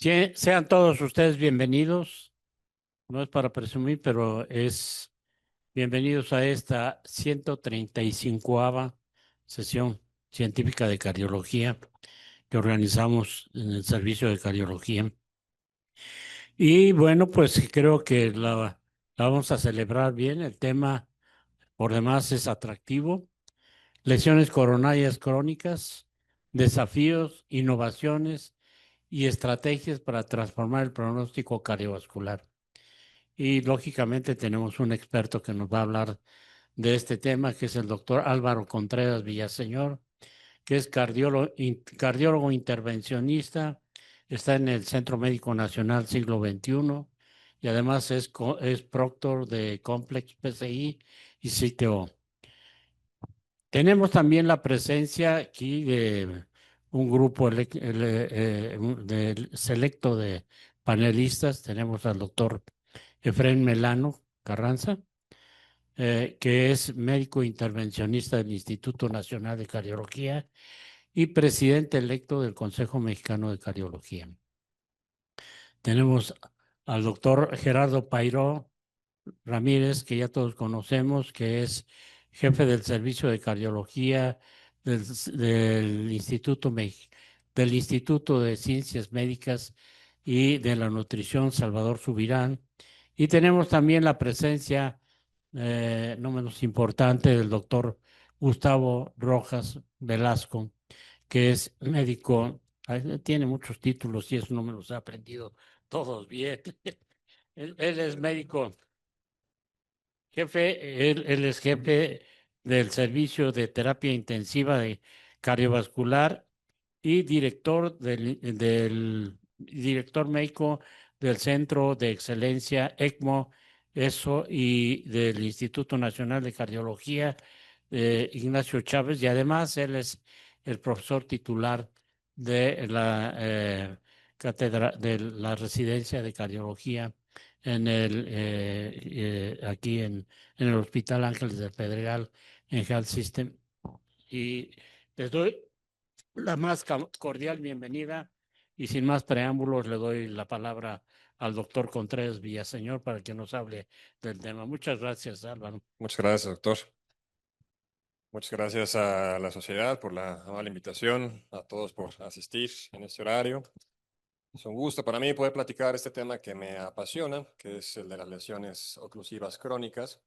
Sean todos ustedes bienvenidos. No es para presumir, pero es bienvenidos a esta 135ª sesión científica de cardiología que organizamos en el Servicio de Cardiología. Y bueno, pues creo que la vamos a celebrar bien. El tema, por demás, es atractivo. Lesiones coronarias crónicas, desafíos, innovaciones y estrategias para transformar el pronóstico cardiovascular. Y lógicamente tenemos un experto que nos va a hablar de este tema, que es el doctor Álvaro Contreras Villaseñor, que es cardiólogo intervencionista, está en el Centro Médico Nacional Siglo XXI y además es proctor de Complex PCI y CTO. Tenemos también la presencia aquí de un grupo selecto de panelistas. Tenemos al doctor Efraín Melano Carranza, que es médico intervencionista del Instituto Nacional de Cardiología y presidente electo del Consejo Mexicano de Cardiología. Tenemos al doctor Gerardo Pairó Ramírez, que ya todos conocemos, que es jefe del Servicio de Cardiología del del Instituto de Ciencias Médicas y de la Nutrición Salvador Subirán. Y tenemos también la presencia, no menos importante, del doctor Gustavo Rojas Velasco, que es médico, tiene muchos títulos y eso no me los he aprendido todos bien. Él es médico él es jefe del servicio de terapia intensiva de cardiovascular y director médico del Centro de Excelencia ECMO, eso, y del Instituto Nacional de Cardiología Ignacio Chávez, y además él es el profesor titular de la cátedra de la residencia de cardiología aquí en el Hospital Ángeles del Pedregal en Health System. Y les doy la más cordial bienvenida y sin más preámbulos le doy la palabra al doctor Contreras Villaseñor para que nos hable del tema. Muchas gracias, Álvaro. Muchas gracias, doctor. Muchas gracias a la sociedad por la amable invitación, a todos por asistir en este horario. Es un gusto para mí poder platicar este tema que me apasiona, que es el de las lesiones oclusivas crónicas.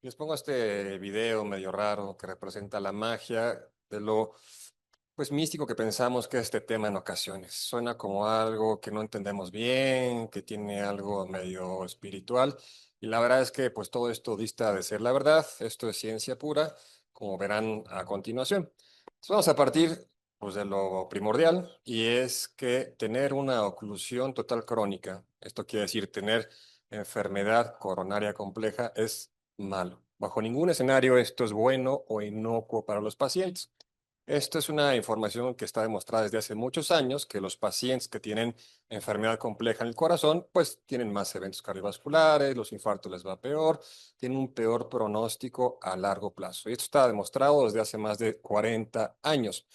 Les pongo este video medio raro que representa la magia de lo pues místico que pensamos que es este tema en ocasiones. Suena como algo que no entendemos bien, que tiene algo medio espiritual, y la verdad es que pues todo esto dista de ser la verdad. Esto es ciencia pura, como verán a continuación. Entonces, vamos a partir pues de lo primordial, y es que tener una oclusión total crónica, esto quiere decir tener enfermedad coronaria compleja, es malo. Bajo ningún escenario esto es bueno o inocuo para los pacientes. Esto es una información que está demostrada desde hace muchos años, que los pacientes que tienen enfermedad compleja en el corazón, pues tienen más eventos cardiovasculares, los infartos les va peor, tienen un peor pronóstico a largo plazo. Y esto está demostrado desde hace más de 40 años.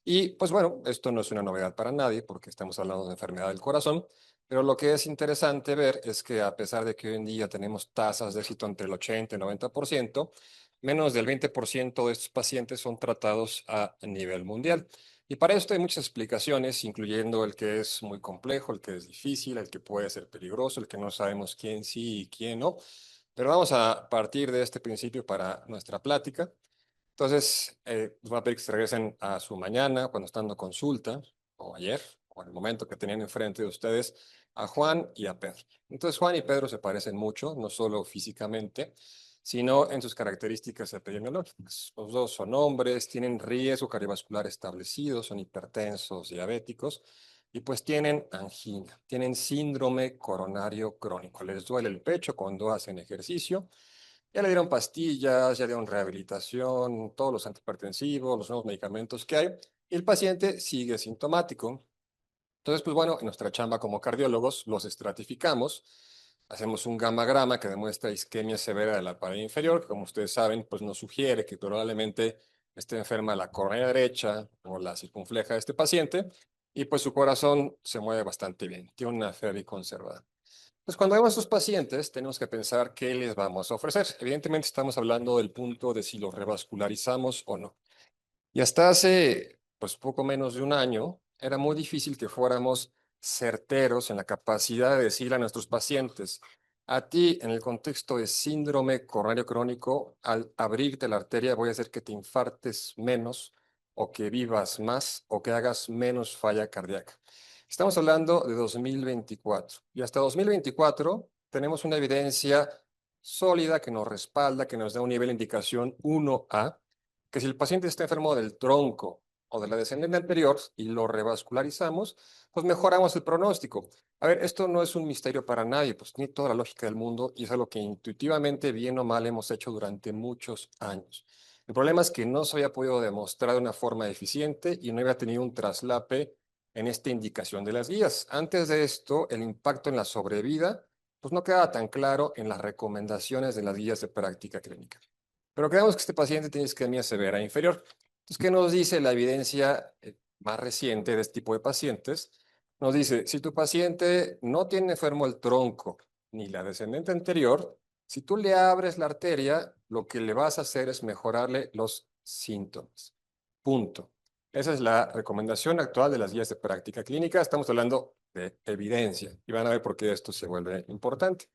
Y pues bueno, esto no es una novedad para nadie porque estamos hablando de enfermedad del corazón, pero lo que es interesante ver es que a pesar de que hoy en día tenemos tasas de éxito entre el 80 y 90%, menos del 20% de estos pacientes son tratados a nivel mundial. Y para esto hay muchas explicaciones, incluyendo el que es muy complejo, el que es difícil, el que puede ser peligroso, el que no sabemos quién sí y quién no. Pero vamos a partir de este principio para nuestra plática. Entonces, les voy a pedir que se regresen a su mañana, cuando están dando consulta, o ayer, o en el momento que tenían enfrente de ustedes a Juan y a Pedro. Entonces, Juan y Pedro se parecen mucho, no solo físicamente, sino en sus características epidemiológicas. Los dos son hombres, tienen riesgo cardiovascular establecido, son hipertensos, diabéticos, y pues tienen angina, tienen síndrome coronario crónico. Les duele el pecho cuando hacen ejercicio. Ya le dieron pastillas, ya dieron rehabilitación, todos los antihipertensivos, los nuevos medicamentos que hay, y el paciente sigue sintomático. Entonces, pues bueno, en nuestra chamba como cardiólogos los estratificamos, hacemos un gammagrama que demuestra isquemia severa de la pared inferior, que como ustedes saben, pues nos sugiere que probablemente esté enferma la córnea derecha o la circunfleja de este paciente. y pues su corazón se mueve bastante bien, tiene una fe bien conservada. Pues cuando vemos a estos pacientes, tenemos que pensar qué les vamos a ofrecer. Evidentemente estamos hablando del punto de si los revascularizamos o no. Y hasta hace, pues, poco menos de un año, era muy difícil que fuéramos certeros en la capacidad de decirle a nuestros pacientes, a ti, en el contexto de síndrome coronario crónico, al abrirte la arteria voy a hacer que te infartes menos o que vivas más o que hagas menos falla cardíaca. Estamos hablando de 2024 y hasta 2024 tenemos una evidencia sólida que nos respalda, que nos da un nivel de indicación 1A, que si el paciente está enfermo del tronco o de la descendente anterior y lo revascularizamos, pues mejoramos el pronóstico. A ver, esto no es un misterio para nadie, pues tiene toda la lógica del mundo y es algo que intuitivamente, bien o mal, hemos hecho durante muchos años. El problema es que no se había podido demostrar de una forma eficiente y no había tenido un traslape en esta indicación de las guías. Antes de esto, el impacto en la sobrevida, pues no quedaba tan claro en las recomendaciones de las guías de práctica clínica. Pero creemos que este paciente tiene isquemia severa inferior. Entonces, ¿qué nos dice la evidencia más reciente de este tipo de pacientes? Nos dice, si tu paciente no tiene enfermo el tronco ni la descendente anterior, si tú le abres la arteria, lo que le vas a hacer es mejorarle los síntomas. Punto. Esa es la recomendación actual de las guías de práctica clínica. Estamos hablando de evidencia y van a ver por qué esto se vuelve importante.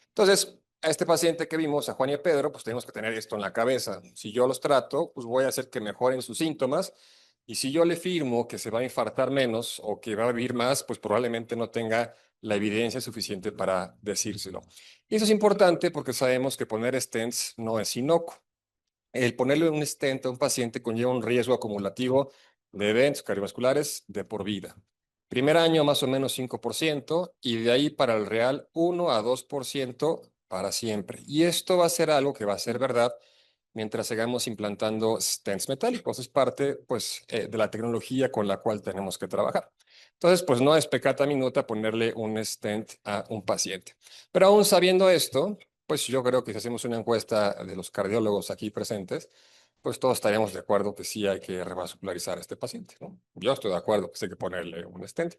Entonces, a este paciente que vimos, a Juan y a Pedro, pues tenemos que tener esto en la cabeza. Si yo los trato, pues voy a hacer que mejoren sus síntomas. Y si yo le firmo que se va a infartar menos o que va a vivir más, pues probablemente no tenga la evidencia suficiente para decírselo. Y eso es importante porque sabemos que poner stents no es inocuo. El ponerle un stent a un paciente conlleva un riesgo acumulativo de eventos cardiovasculares de por vida. Primer año más o menos 5% y de ahí para el real 1 a 2% para siempre. Y esto va a ser algo que va a ser verdad mientras sigamos implantando stents metálicos. Es parte, pues, de la tecnología con la cual tenemos que trabajar. Entonces, pues no es pecata minuta ponerle un stent a un paciente. Pero aún sabiendo esto, pues yo creo que si hacemos una encuesta de los cardiólogos aquí presentes, pues todos estaríamos de acuerdo que sí hay que revascularizar a este paciente, ¿no? Yo estoy de acuerdo que sí hay que ponerle un stent.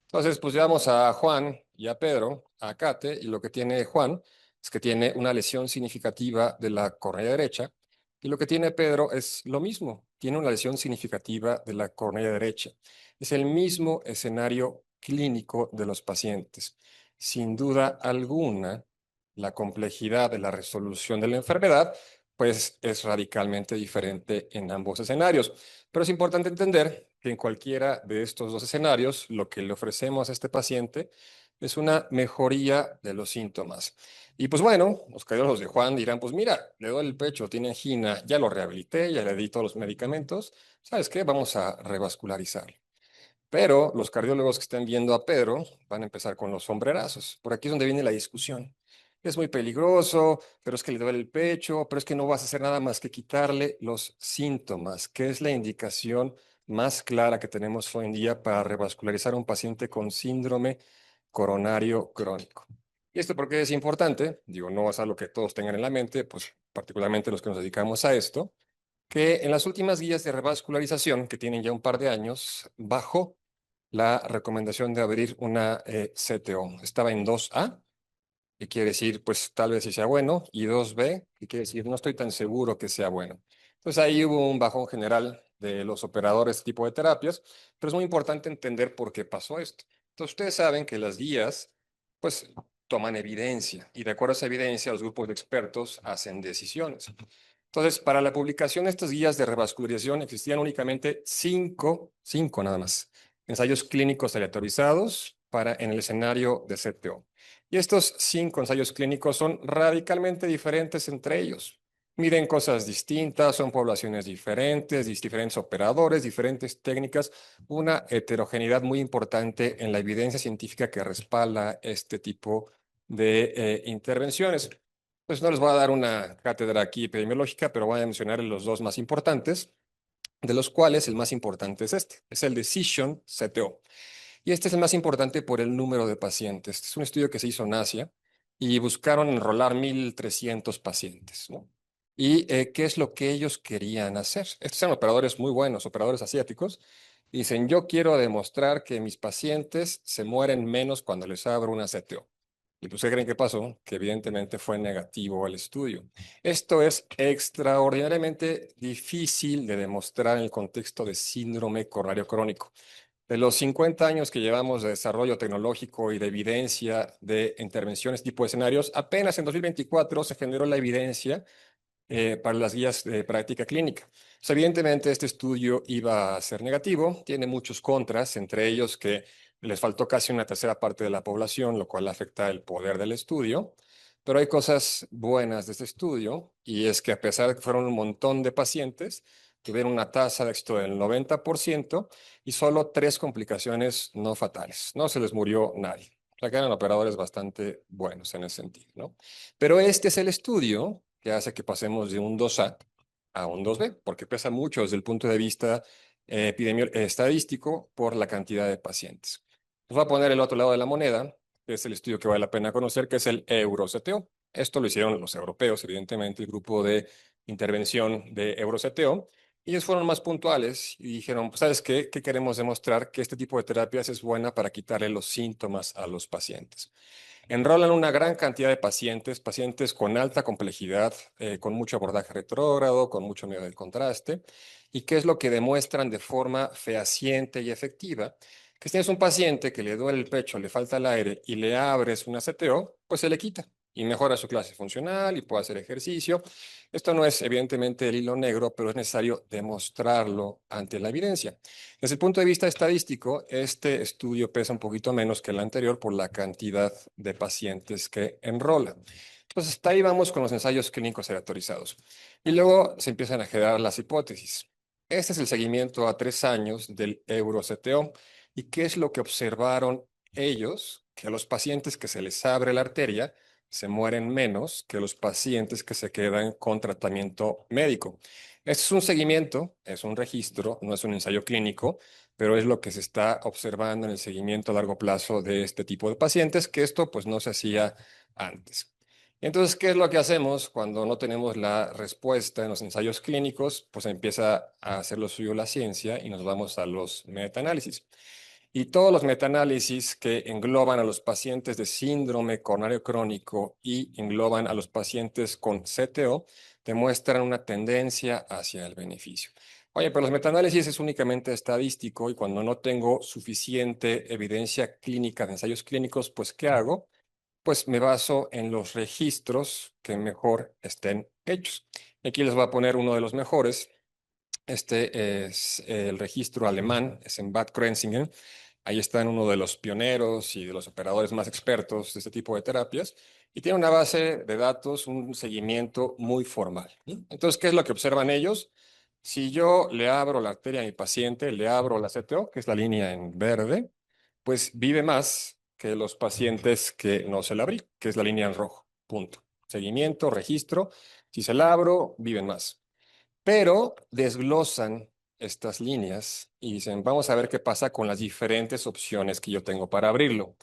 Entonces, pues llevamos a Juan y a Pedro a Cate y lo que tiene Juan es que tiene una lesión significativa de la córnea derecha y lo que tiene Pedro es lo mismo, tiene una lesión significativa de la córnea derecha. Es el mismo escenario clínico de los pacientes. Sin duda alguna, la complejidad de la resolución de la enfermedad pues es radicalmente diferente en ambos escenarios. Pero es importante entender que en cualquiera de estos dos escenarios, lo que le ofrecemos a este paciente es una mejoría de los síntomas. Y pues bueno, los cardiólogos de Juan dirán, pues mira, le duele el pecho, tiene angina, ya lo rehabilité, ya le di todos los medicamentos, ¿sabes qué? Vamos a revascularizar. Pero los cardiólogos que están viendo a Pedro van a empezar con los sombrerazos. Por aquí es donde viene la discusión. Es muy peligroso, pero es que le duele el pecho, pero es que no vas a hacer nada más que quitarle los síntomas, que es la indicación más clara que tenemos hoy en día para revascularizar a un paciente con síndrome coronario crónico. ¿Y esto por qué es importante? Digo, no es algo que todos tengan en la mente, pues particularmente los que nos dedicamos a esto, que en las últimas guías de revascularización, que tienen ya un par de años, bajó la recomendación de abrir una CTO. Estaba en 2A, que quiere decir, pues tal vez sí sea bueno, y 2B, que quiere decir, no estoy tan seguro que sea bueno. Entonces ahí hubo un bajón general de los operadores de este tipo de terapias, pero es muy importante entender por qué pasó esto. Entonces ustedes saben que las guías, pues toman evidencia, y de acuerdo a esa evidencia, los grupos de expertos hacen decisiones. Entonces, para la publicación de estas guías de revascularización existían únicamente cinco nada más, ensayos clínicos aleatorizados para en el escenario de CTO. Y estos 5 ensayos clínicos son radicalmente diferentes entre ellos. Miden cosas distintas, son poblaciones diferentes, diferentes operadores, diferentes técnicas, una heterogeneidad muy importante en la evidencia científica que respalda este tipo de intervenciones. Pues no les voy a dar una cátedra aquí epidemiológica, pero voy a mencionar los dos más importantes, de los cuales el más importante es este, es el Decision CTO. Y este es el más importante por el número de pacientes. Este es un estudio que se hizo en Asia y buscaron enrolar 1,300 pacientes, ¿no? ¿Y qué es lo que ellos querían hacer? Estos eran operadores muy buenos, operadores asiáticos, Dicen, yo quiero demostrar que mis pacientes se mueren menos cuando les abro una CTO. ¿Y pues qué creen que pasó? Que evidentemente fue negativo el estudio. Esto es extraordinariamente difícil de demostrar en el contexto de síndrome coronario crónico. De los 50 años que llevamos de desarrollo tecnológico y de evidencia de intervenciones tipo escenarios, apenas en 2024 se generó la evidencia para las guías de práctica clínica. Pues, evidentemente, este estudio iba a ser negativo, tiene muchos contras, entre ellos que les faltó casi una tercera parte de la población, lo cual afecta el poder del estudio. Pero hay cosas buenas de este estudio, y es que a pesar de que fueron un montón de pacientes, tuvieron una tasa de éxito del 90% y solo 3 complicaciones no fatales. No se les murió nadie. O sea, que eran operadores bastante buenos en ese sentido, ¿no? Pero este es el estudio que hace que pasemos de un 2A a un 2B, porque pesa mucho desde el punto de vista estadístico por la cantidad de pacientes. Nos voy a poner el otro lado de la moneda, que es el estudio que vale la pena conocer, que es el EuroCTO. Esto lo hicieron los europeos, evidentemente, el grupo de intervención de EuroCTO. Ellos fueron más puntuales y dijeron, pues, ¿sabes qué? ¿Qué queremos demostrar? Que este tipo de terapias es buena para quitarle los síntomas a los pacientes. Enrolan una gran cantidad de pacientes, pacientes con alta complejidad, con mucho abordaje retrógrado, con mucho miedo del contraste. ¿Y qué es lo que demuestran de forma fehaciente y efectiva? Que si tienes un paciente que le duele el pecho, le falta el aire y le abres una CTO, pues se le quita y mejora su clase funcional y puede hacer ejercicio. Esto no es evidentemente el hilo negro, pero es necesario demostrarlo ante la evidencia. Desde el punto de vista estadístico, este estudio pesa un poquito menos que el anterior por la cantidad de pacientes que enrola. Entonces, hasta ahí vamos con los ensayos clínicos aleatorizados. Y luego se empiezan a generar las hipótesis. Este es el seguimiento a 3 años del EuroCTO. ¿Y qué es lo que observaron ellos? Que a los pacientes que se les abre la arteria se mueren menos que los pacientes que se quedan con tratamiento médico. Este es un seguimiento, es un registro, no es un ensayo clínico, pero es lo que se está observando en el seguimiento a largo plazo de este tipo de pacientes, que esto pues no se hacía antes. Entonces, ¿qué es lo que hacemos cuando no tenemos la respuesta en los ensayos clínicos? Pues empieza a hacer lo suyo la ciencia y nos vamos a los metaanálisis. Y todos los metaanálisis que engloban a los pacientes de síndrome coronario crónico y engloban a los pacientes con CTO demuestran una tendencia hacia el beneficio. Oye, pero los metaanálisis es únicamente estadístico y cuando no tengo suficiente evidencia clínica de ensayos clínicos, pues ¿qué hago? Pues me baso en los registros que mejor estén hechos. Aquí les voy a poner uno de los mejores. Este es el registro alemán, es en Bad Kreuznach. Ahí están uno de los pioneros y de los operadores más expertos de este tipo de terapias y tiene una base de datos, un seguimiento muy formal, ¿no? Entonces, ¿qué es lo que observan ellos? Si yo le abro la arteria a mi paciente, le abro la CTO, que es la línea en verde, pues vive más que los pacientes que no se la abrí, que es la línea en rojo. Punto. Seguimiento, registro. Si se la abro, viven más. Pero desglosan estas líneas y dicen, vamos a ver qué pasa con las diferentes opciones que yo tengo para abrirlo.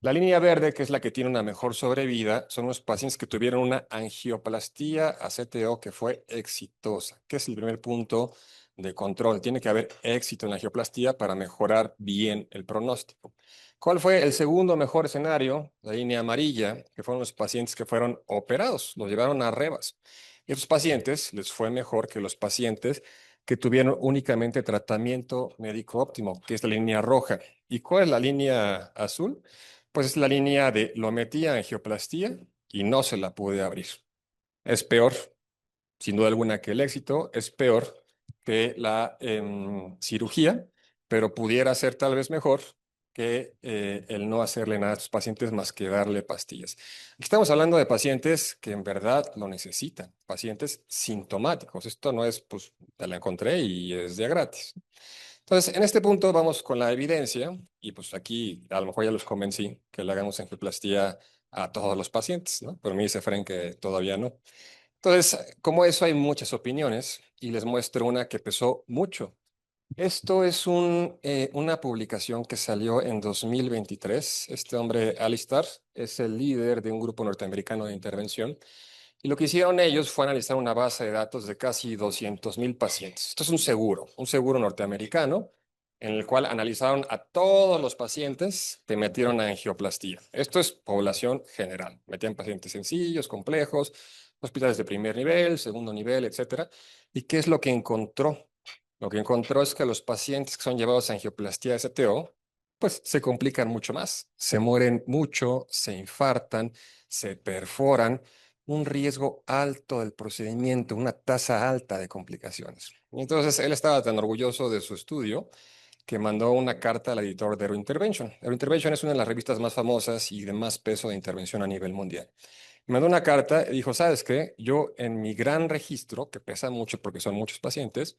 La línea verde, que es la que tiene una mejor sobrevida, son los pacientes que tuvieron una angioplastía ACTO que fue exitosa, que es el primer punto de control. Tiene que haber éxito en la angioplastía para mejorar bien el pronóstico. ¿Cuál fue el segundo mejor escenario? La línea amarilla, que fueron los pacientes que fueron operados, los llevaron a Revas. Y esos pacientes les fue mejor que los pacientes que tuvieron únicamente tratamiento médico óptimo, que es la línea roja. ¿Y cuál es la línea azul? Pues es la línea de lo metí a angioplastía y no se la pude abrir. Es peor, sin duda alguna, que el éxito, es peor que la cirugía, pero pudiera ser tal vez mejor que el no hacerle nada a estos pacientes más que darle pastillas. Aquí estamos hablando de pacientes que en verdad lo necesitan, pacientes sintomáticos. Esto no es, pues, te la encontré y es ya gratis. Entonces, en este punto vamos con la evidencia y pues aquí a lo mejor ya los convencí que le hagamos angioplastía a todos los pacientes, ¿no? Pero me dice Fren que todavía no. Entonces, como eso hay muchas opiniones y les muestro una que pesó mucho. Esto es una publicación que salió en 2023. Este hombre, Alistar, es el líder de un grupo norteamericano de intervención. Y lo que hicieron ellos fue analizar una base de datos de casi 200,000 pacientes. Esto es un seguro norteamericano en el cual analizaron a todos los pacientes que metieron a angioplastía. Esto es población general. Metían pacientes sencillos, complejos, hospitales de primer nivel, segundo nivel, etcétera. ¿Y qué es lo que encontró? Lo que encontró es que los pacientes que son llevados a angioplastía STO, pues se complican mucho más, se mueren mucho, se infartan, se perforan, un riesgo alto del procedimiento, una tasa alta de complicaciones. Y entonces él estaba tan orgulloso de su estudio que mandó una carta al editor de Eurointervention. Eurointervention es una de las revistas más famosas y de más peso de intervención a nivel mundial. Me mandó una carta y dijo, ¿sabes qué? Yo en mi gran registro, que pesa mucho porque son muchos pacientes,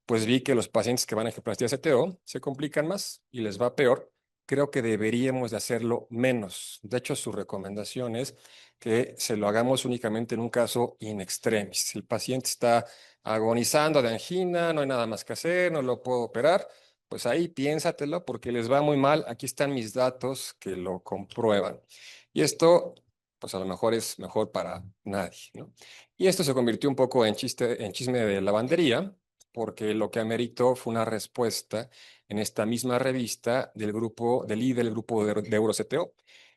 pues vi que los pacientes que van a angioplastia CTO se complican más y les va peor. Creo que deberíamos de hacerlo menos. De hecho, su recomendación es que se lo hagamos únicamente en un caso in extremis. Si el paciente está agonizando de angina, no hay nada más que hacer, no lo puedo operar, pues ahí piénsatelo porque les va muy mal. Aquí están mis datos que lo comprueban. Y esto pues a lo mejor es mejor para nadie, ¿no? Y esto se convirtió un poco en chiste, en chisme de lavandería, porque lo que ameritó fue una respuesta en esta misma revista del grupo, del líder del grupo de EuroCTO.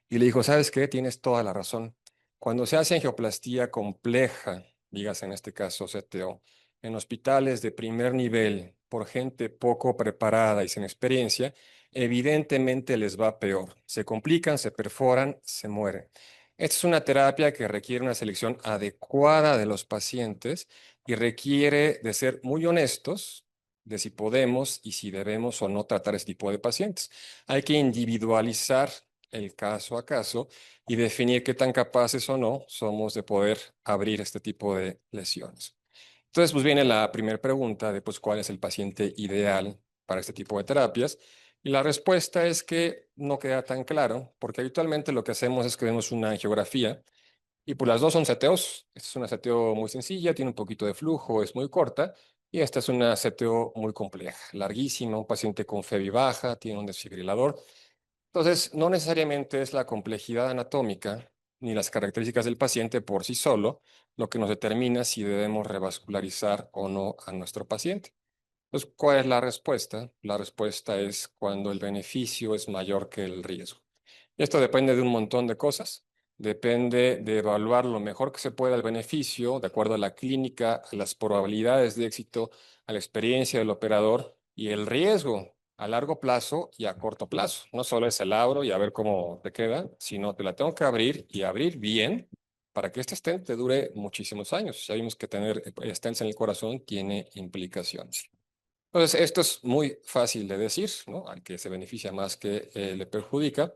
Y le dijo, ¿sabes qué? Tienes toda la razón. Cuando se hace angioplastía compleja, digas en este caso CTO, en hospitales de primer nivel, por gente poco preparada y sin experiencia, evidentemente les va peor. Se complican, se perforan, se mueren. Esta es una terapia que requiere una selección adecuada de los pacientes y requiere de ser muy honestos de si podemos y si debemos o no tratar este tipo de pacientes. Hay que individualizar el caso a caso y definir qué tan capaces o no somos de poder abrir este tipo de lesiones. Entonces, pues viene la primera pregunta de pues, cuál es el paciente ideal para este tipo de terapias. Y la respuesta es que no queda tan claro, porque habitualmente lo que hacemos es que vemos una angiografía y pues las dos son CTOs. Esta es una CTO muy sencilla, tiene un poquito de flujo, es muy corta. Y esta es una CTO muy compleja, larguísima, un paciente con FEBI baja, tiene un desfibrilador. Entonces, no necesariamente es la complejidad anatómica ni las características del paciente por sí solo lo que nos determina si debemos revascularizar o no a nuestro paciente. Entonces, ¿cuál es la respuesta? La respuesta es cuando el beneficio es mayor que el riesgo. Esto depende de un montón de cosas. Depende de evaluar lo mejor que se pueda el beneficio, de acuerdo a la clínica, a las probabilidades de éxito, a la experiencia del operador y el riesgo a largo plazo y a corto plazo. No solo es el abro y a ver cómo te queda, sino que la tengo que abrir y abrir bien para que este stent te dure muchísimos años. Ya vimos que tener stents en el corazón tiene implicaciones. Entonces, esto es muy fácil de decir, ¿no? Al que se beneficia más que le perjudica,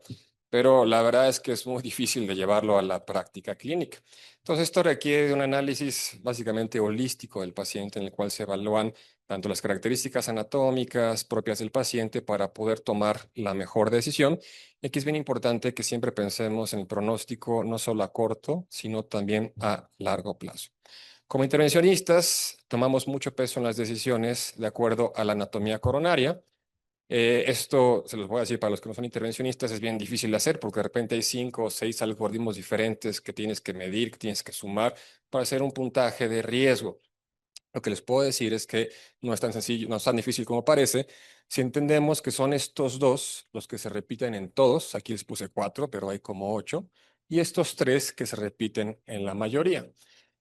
pero la verdad es que es muy difícil de llevarlo a la práctica clínica. Entonces, esto requiere de un análisis básicamente holístico del paciente en el cual se evalúan tanto las características anatómicas propias del paciente para poder tomar la mejor decisión. Y aquí es bien importante que siempre pensemos en el pronóstico no solo a corto, sino también a largo plazo. Como intervencionistas, tomamos mucho peso en las decisiones de acuerdo a la anatomía coronaria. Esto, se los voy a decir para los que no son intervencionistas, es bien difícil de hacer porque de repente hay 5 o 6 algoritmos diferentes que tienes que medir, que tienes que sumar para hacer un puntaje de riesgo. Lo que les puedo decir es que no es tan sencillo, no es tan difícil como parece. Si entendemos que son estos dos los que se repiten en todos, aquí les puse 4, pero hay como 8, y estos 3 que se repiten en la mayoría.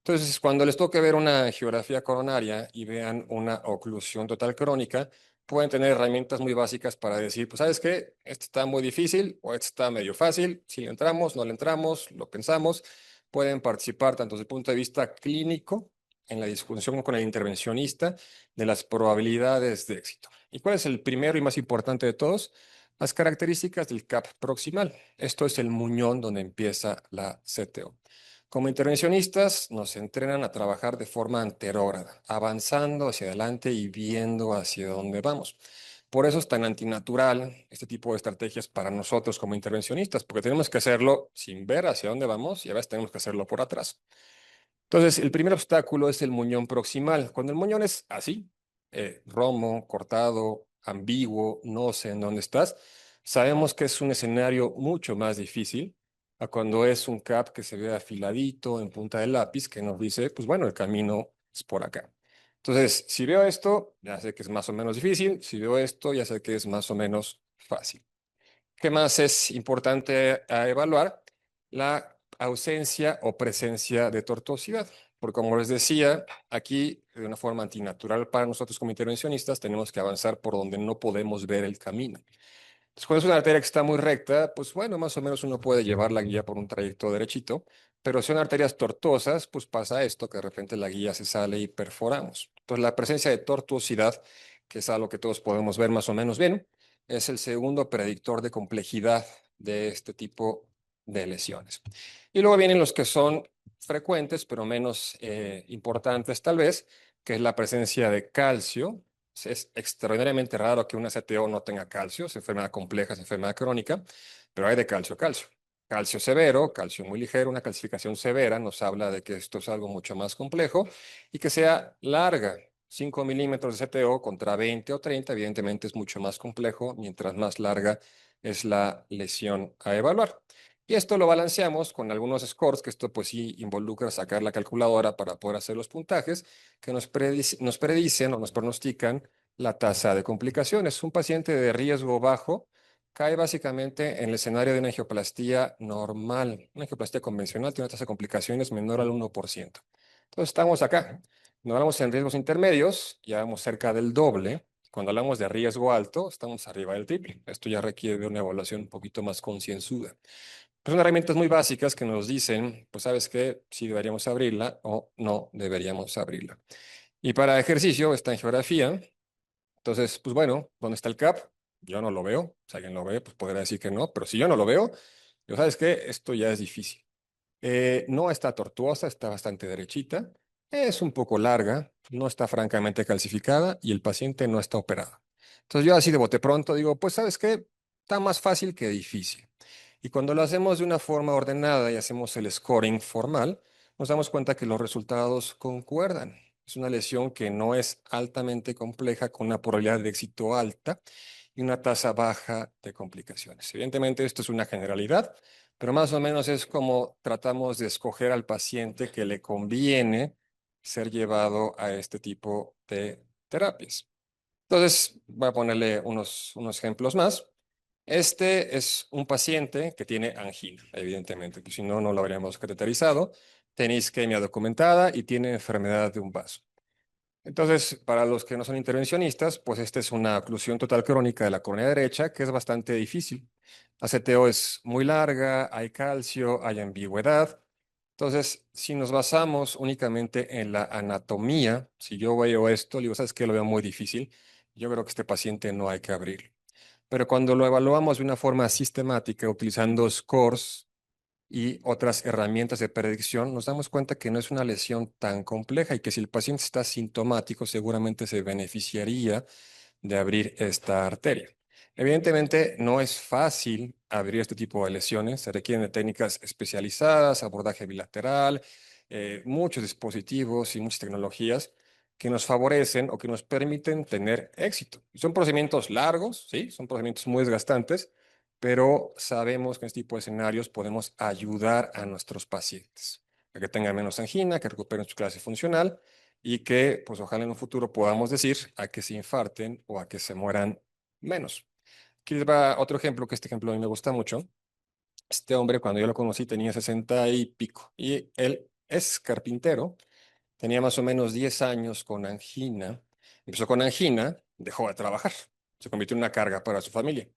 Entonces, cuando les toque ver una geografía coronaria y vean una oclusión total crónica, pueden tener herramientas muy básicas para decir, pues, ¿sabes qué? Este está muy difícil o este está medio fácil. Si le entramos, no le entramos, lo pensamos. Pueden participar tanto desde el punto de vista clínico en la discusión con el intervencionista de las probabilidades de éxito. ¿Y cuál es el primero y más importante de todos? Las características del CAP proximal. Esto es el muñón donde empieza la CTO. Como intervencionistas nos entrenan a trabajar de forma anterógrada, avanzando hacia adelante y viendo hacia dónde vamos. Por eso es tan antinatural este tipo de estrategias para nosotros como intervencionistas, porque tenemos que hacerlo sin ver hacia dónde vamos y a veces tenemos que hacerlo por atrás. Entonces, el primer obstáculo es el muñón proximal. Cuando el muñón es así, romo, cortado, ambiguo, no sé en dónde estás, sabemos que es un escenario mucho más difícil a cuando es un cap que se ve afiladito en punta de lápiz que nos dice, pues bueno, el camino es por acá. Entonces, si veo esto, ya sé que es más o menos difícil. Si veo esto, ya sé que es más o menos fácil. ¿Qué más es importante a evaluar? La ausencia o presencia de tortuosidad. Porque como les decía, aquí de una forma antinatural para nosotros como intervencionistas tenemos que avanzar por donde no podemos ver el camino. Entonces, cuando es una arteria que está muy recta, pues bueno, más o menos uno puede llevar la guía por un trayecto derechito, pero si son arterias tortuosas, pues pasa esto, que de repente la guía se sale y perforamos. Entonces, la presencia de tortuosidad, que es algo que todos podemos ver más o menos bien, es el segundo predictor de complejidad de este tipo de lesiones. Y luego vienen los que son frecuentes, pero menos importantes tal vez, que es la presencia de calcio. Es extraordinariamente raro que una CTO no tenga calcio, es enfermedad compleja, es enfermedad crónica, pero hay de calcio, calcio. Calcio severo, calcio muy ligero, una calcificación severa nos habla de que esto es algo mucho más complejo y que sea larga. 5 milímetros de CTO contra 20 o 30, evidentemente es mucho más complejo, mientras más larga es la lesión a evaluar. Y esto lo balanceamos con algunos scores, que esto pues sí involucra sacar la calculadora para poder hacer los puntajes, que nos predicen o nos pronostican la tasa de complicaciones. Un paciente de riesgo bajo cae básicamente en el escenario de una angioplastía normal. Una angioplastía convencional tiene una tasa de complicaciones menor al 1%. Entonces estamos acá. Cuando hablamos en riesgos intermedios, ya vamos cerca del doble. Cuando hablamos de riesgo alto, estamos arriba del triple. Esto ya requiere de una evaluación un poquito más concienzuda. Son herramientas muy básicas que nos dicen, pues sabes qué, si deberíamos abrirla o no deberíamos abrirla. Y para ejercicio está en geografía. Entonces, pues bueno, ¿dónde está el CAP? Yo no lo veo. Si alguien lo ve, pues podrá decir que no. Pero si yo no lo veo, yo sabes qué, esto ya es difícil. No está tortuosa, está bastante derechita. Es un poco larga, no está francamente calcificada y el paciente no está operado. Entonces yo así de bote pronto digo, pues sabes qué, está más fácil que difícil. Y cuando lo hacemos de una forma ordenada y hacemos el scoring formal, nos damos cuenta que los resultados concuerdan. Es una lesión que no es altamente compleja, con una probabilidad de éxito alta y una tasa baja de complicaciones. Evidentemente, esto es una generalidad, pero más o menos es como tratamos de escoger al paciente que le conviene ser llevado a este tipo de terapias. Entonces, voy a ponerle unos ejemplos más. Este es un paciente que tiene angina, evidentemente, que si no, no lo habríamos cateterizado. Tiene isquemia documentada y tiene enfermedad de un vaso. Entonces, para los que no son intervencionistas, pues esta es una oclusión total crónica de la córnea derecha que es bastante difícil. La CTO es muy larga, hay calcio, hay ambigüedad. Entonces, si nos basamos únicamente en la anatomía, si yo veo esto, digo, ¿sabes qué? Lo veo muy difícil. Yo creo que este paciente no hay que abrirlo. Pero cuando lo evaluamos de una forma sistemática, utilizando scores y otras herramientas de predicción, nos damos cuenta que no es una lesión tan compleja y que si el paciente está sintomático, seguramente se beneficiaría de abrir esta arteria. Evidentemente, no es fácil abrir este tipo de lesiones, se requieren de técnicas especializadas, abordaje bilateral, muchos dispositivos y muchas tecnologías que nos favorecen o que nos permiten tener éxito. Son procedimientos largos, ¿sí? Son procedimientos muy desgastantes, pero sabemos que en este tipo de escenarios podemos ayudar a nuestros pacientes a que tengan menos angina, que recuperen su clase funcional y que, pues ojalá en un futuro podamos decir a que se infarten o a que se mueran menos. Aquí les va otro ejemplo, que este ejemplo a mí me gusta mucho. Este hombre, cuando yo lo conocí, tenía 60 y pico y él es carpintero, tenía más o menos 10 años con angina. Empezó con angina, dejó de trabajar, se convirtió en una carga para su familia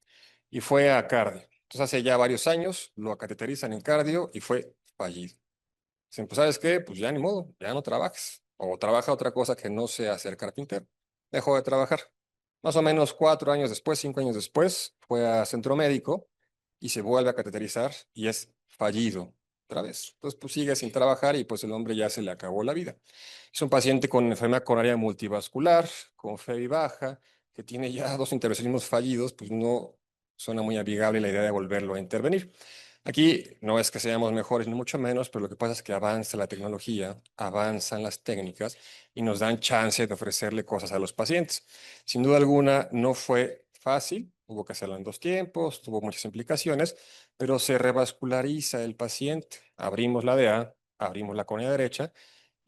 y fue a cardio. Entonces hace ya varios años lo cateterizan en cardio y fue fallido. Dicen, pues ¿sabes qué? Pues ya ni modo, ya no trabajes. O trabaja otra cosa que no sea ser carpintero. Dejó de trabajar. Más o menos 4 años después, 5 años después, fue a centro médico y se vuelve a cateterizar y es fallido otra vez. Entonces, pues sigue sin trabajar y pues el hombre ya se le acabó la vida. Es un paciente con enfermedad coronaria multivascular, con fe baja, que tiene ya dos intervencionismos fallidos, pues no suena muy amigable la idea de volverlo a intervenir. Aquí no es que seamos mejores ni mucho menos, pero lo que pasa es que avanza la tecnología, avanzan las técnicas y nos dan chance de ofrecerle cosas a los pacientes. Sin duda alguna, no fue fácil, hubo que hacerlo en dos tiempos, tuvo muchas implicaciones, pero se revasculariza el paciente. Abrimos la DA, abrimos la córnea derecha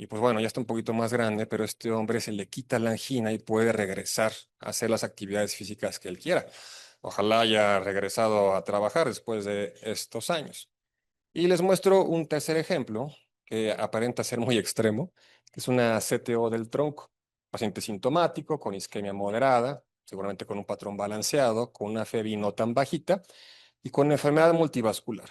Y pues bueno, ya está un poquito más grande, pero este hombre se le quita la angina y puede regresar a hacer las actividades físicas que él quiera. Ojalá haya regresado a trabajar después de estos años. Y les muestro un tercer ejemplo que aparenta ser muy extremo, que es una CTO del tronco. Paciente sintomático, con isquemia moderada, seguramente con un patrón balanceado, con una FEBI no tan bajita y con enfermedad multivascular.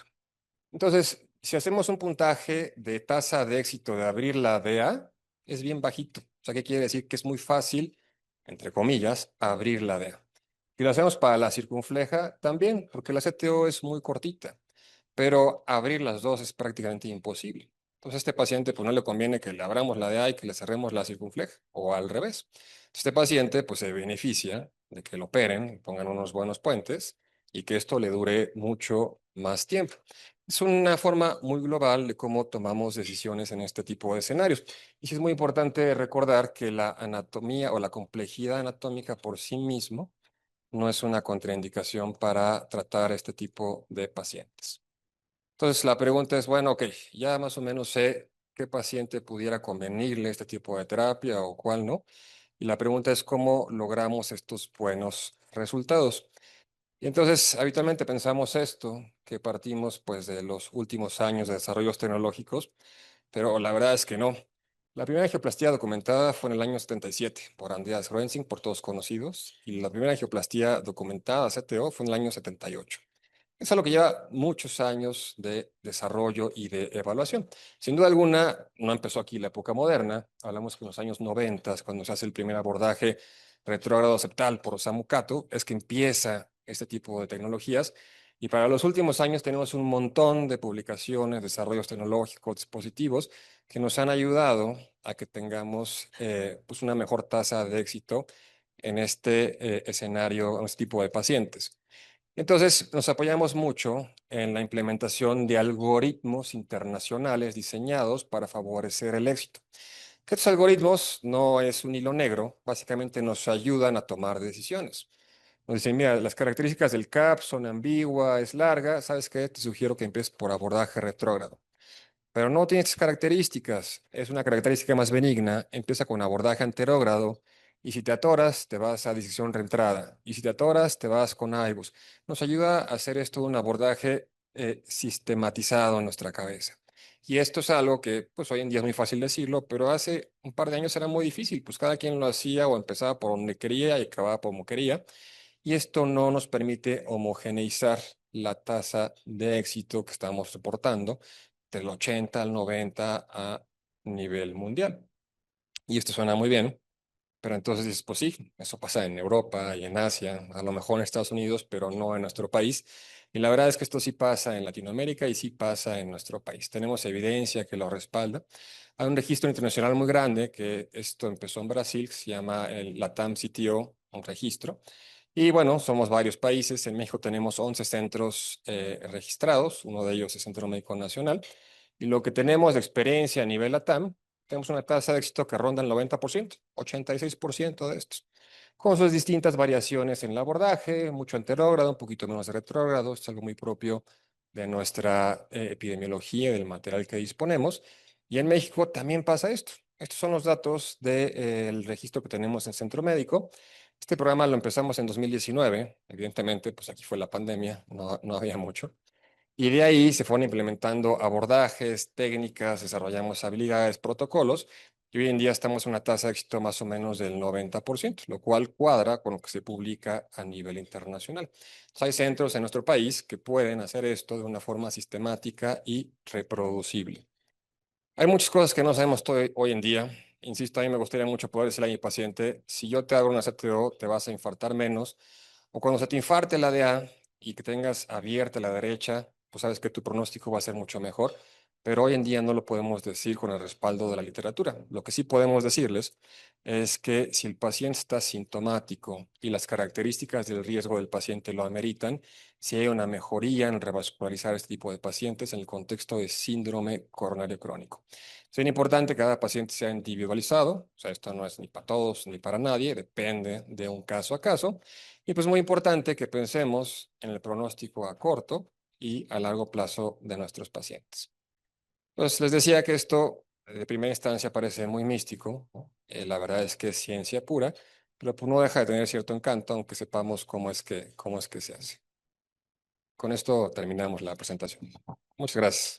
Entonces, si hacemos un puntaje de tasa de éxito de abrir la DA, es bien bajito. O sea, ¿qué quiere decir? Que es muy fácil, entre comillas, abrir la DA. Si lo hacemos para la circunfleja, también, porque la CTO es muy cortita, pero abrir las dos es prácticamente imposible. Entonces, a este paciente, pues no le conviene que le abramos la DA y que le cerremos la circunfleja, o al revés. Este paciente, pues se beneficia de que lo operen, pongan unos buenos puentes y que esto le dure mucho más tiempo. Es una forma muy global de cómo tomamos decisiones en este tipo de escenarios. Y sí es muy importante recordar que la anatomía o la complejidad anatómica por sí mismo no es una contraindicación para tratar este tipo de pacientes. Entonces, la pregunta es, bueno, ok, ya más o menos sé qué paciente pudiera convenirle este tipo de terapia o cuál no. Y la pregunta es cómo logramos estos buenos resultados. Y entonces, habitualmente pensamos esto, que partimos pues de los últimos años de desarrollos tecnológicos, pero la verdad es que no. La primera angioplastía documentada fue en el año 77 por Andreas Rensing, por todos conocidos, y la primera angioplastía documentada, CTO, fue en el año 78. Es algo que lleva muchos años de desarrollo y de evaluación. Sin duda alguna, no empezó aquí la época moderna. Hablamos que en los años 90, cuando se hace el primer abordaje retrógrado septal por Osamu Kato, es que empieza este tipo de tecnologías. Y para los últimos años tenemos un montón de publicaciones, desarrollos tecnológicos, dispositivos que nos han ayudado a que tengamos pues una mejor tasa de éxito en este escenario, en este tipo de pacientes. Entonces, nos apoyamos mucho en la implementación de algoritmos internacionales diseñados para favorecer el éxito. Que estos algoritmos no es un hilo negro, básicamente nos ayudan a tomar decisiones. Nos dicen, mira, las características del CAP son ambiguas, es larga, ¿sabes qué? Te sugiero que empieces por abordaje retrógrado. Pero no tiene estas características. Es una característica más benigna. Empieza con abordaje anterógrado. Y si te atoras, te vas a disección reentrada. Y si te atoras, te vas con AIBUS. Nos ayuda a hacer esto un abordaje sistematizado en nuestra cabeza. Y esto es algo que, pues hoy en día es muy fácil decirlo, pero hace un par de años era muy difícil. Pues cada quien lo hacía o empezaba por donde quería y acababa por como quería. Y esto no nos permite homogeneizar la tasa de éxito que estamos reportando del 80 al 90 a nivel mundial. Y esto suena muy bien, pero entonces dices, pues sí, eso pasa en Europa y en Asia, a lo mejor en Estados Unidos, pero no en nuestro país. Y la verdad es que esto sí pasa en Latinoamérica y sí pasa en nuestro país. Tenemos evidencia que lo respalda. Hay un registro internacional muy grande que esto empezó en Brasil, que se llama el LATAM CTO, un registro. Y bueno, somos varios países. En México tenemos 11 centros registrados, uno de ellos es Centro Médico Nacional. Y lo que tenemos de experiencia a nivel LATAM, tenemos una tasa de éxito que ronda el 90%, 86% de estos, con sus distintas variaciones en el abordaje, mucho anterógrado, un poquito menos de retrógrado, es algo muy propio de nuestra epidemiología, del material que disponemos. Y en México también pasa esto. Estos son los datos del registro que tenemos en Centro Médico. Este programa lo empezamos en 2019, evidentemente, pues aquí fue la pandemia, no había mucho. Y de ahí se fueron implementando abordajes, técnicas, desarrollamos habilidades, protocolos, y hoy en día estamos en una tasa de éxito más o menos del 90%, lo cual cuadra con lo que se publica a nivel internacional. Entonces, hay centros en nuestro país que pueden hacer esto de una forma sistemática y reproducible. Hay muchas cosas que no sabemos hoy en día. Insisto, a mí me gustaría mucho poder decirle a mi paciente, si yo te hago una CTO, te vas a infartar menos. O cuando se te infarte la DA y que tengas abierta la derecha, pues sabes que tu pronóstico va a ser mucho mejor. Pero hoy en día no lo podemos decir con el respaldo de la literatura. Lo que sí podemos decirles es que si el paciente está sintomático y las características del riesgo del paciente lo ameritan, si hay una mejoría en revascularizar este tipo de pacientes en el contexto de síndrome coronario crónico. Es bien importante que cada paciente sea individualizado, o sea, esto no es ni para todos ni para nadie, depende de un caso a caso. Y pues muy importante que pensemos en el pronóstico a corto y a largo plazo de nuestros pacientes. Pues les decía que esto de primera instancia parece muy místico. La verdad es que es ciencia pura, pero pues no deja de tener cierto encanto, aunque sepamos cómo es que se hace. Con esto terminamos la presentación. Muchas gracias.